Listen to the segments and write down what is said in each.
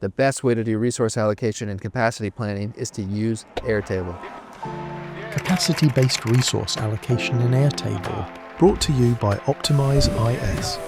The best way to do resource allocation and capacity planning is to use Airtable. Capacity-based resource allocation in Airtable, brought to you by Optimize IS.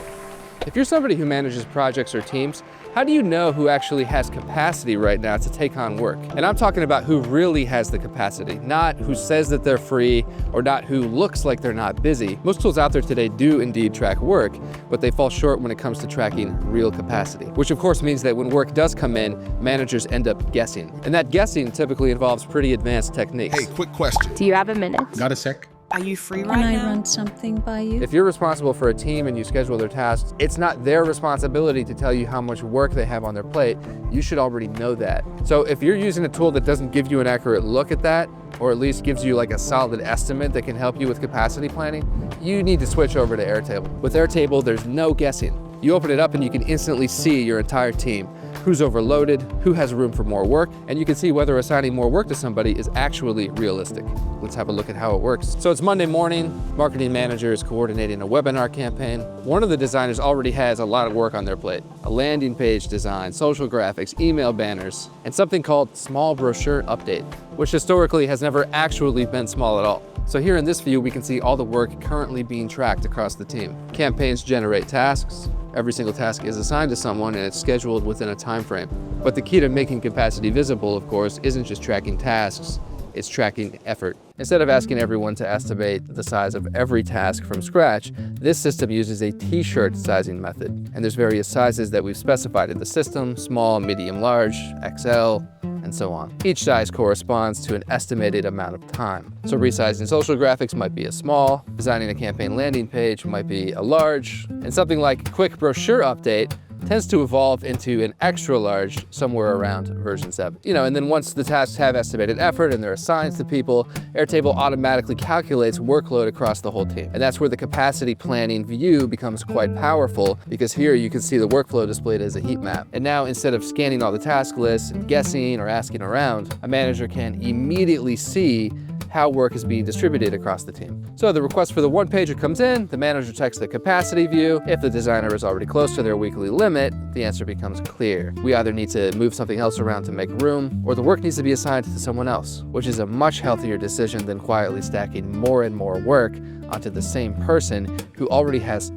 If you're somebody who manages projects or teams, how do you know who actually has capacity right now to take on work? And I'm talking about who really has the capacity, not who says that they're free or not who looks like they're not busy. Most tools out there today do indeed track work, but they fall short when it comes to tracking real capacity, which of course means that when work does come in, managers end up guessing. And that guessing typically involves pretty advanced techniques. Hey, quick question. Do you have a minute? Got a sec? Are you free right Can I now? run something by you? If you're responsible for a team and you schedule their tasks, it's not their responsibility to tell you how much work they have on their plate. You should already know that. So if you're using a tool that doesn't give you an accurate look at that, or at least gives you like a solid estimate that can help you with capacity planning, you need to switch over to Airtable. With Airtable, there's no guessing. You open it up and you can instantly see your entire team, who's overloaded, who has room for more work, and you can see whether assigning more work to somebody is actually realistic. Let's have a look at how it works. So it's Monday morning, marketing manager is coordinating a webinar campaign. One of the designers already has a lot of work on their plate. A landing page design, social graphics, email banners, and something called small brochure update, which historically has never actually been small at all. So here in this view, we can see all the work currently being tracked across the team. Campaigns generate tasks. Every single task is assigned to someone and it's scheduled within a time frame. But the key to making capacity visible, of course, isn't just tracking tasks, it's tracking effort. Instead of asking everyone to estimate the size of every task from scratch, this system uses a t-shirt sizing method. And there's various sizes that we've specified in the system: small, medium, large, XL, and so on. Each size corresponds to an estimated amount of time. So resizing social graphics might be a small, designing a campaign landing page might be a large, and something like quick brochure update tends to evolve into an extra large somewhere around version 7. And then once the tasks have estimated effort and they're assigned to people, Airtable automatically calculates workload across the whole team. And that's where the capacity planning view becomes quite powerful, because here you can see the workflow displayed as a heat map. And now instead of scanning all the task lists and guessing or asking around, a manager can immediately see how work is being distributed across the team. So the request for the one pager comes in, the manager checks the capacity view. If the designer is already close to their weekly limit, the answer becomes clear. We either need to move something else around to make room, or the work needs to be assigned to someone else, which is a much healthier decision than quietly stacking more and more work onto the same person who already has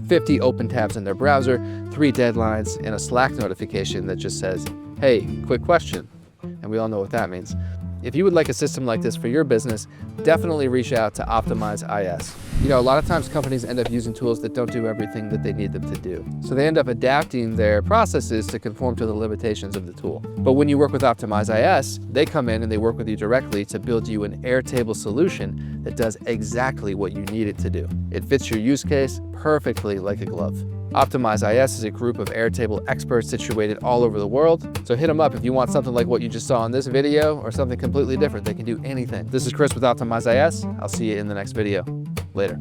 50 open tabs in their browser, 3 deadlines, and a Slack notification that just says, hey, quick question. And we all know what that means. If you would like a system like this for your business, definitely reach out to Optimize IS. A lot of times companies end up using tools that don't do everything that they need them to do. So they end up adapting their processes to conform to the limitations of the tool. But when you work with Optimize IS, they come in and they work with you directly to build you an Airtable solution that does exactly what you need it to do. It fits your use case perfectly like a glove. Optimize IS is a group of Airtable experts situated all over the world. So hit them up if you want something like what you just saw in this video or something completely different. They can do anything. This is Chris with Optimize IS. I'll see you in the next video. Later.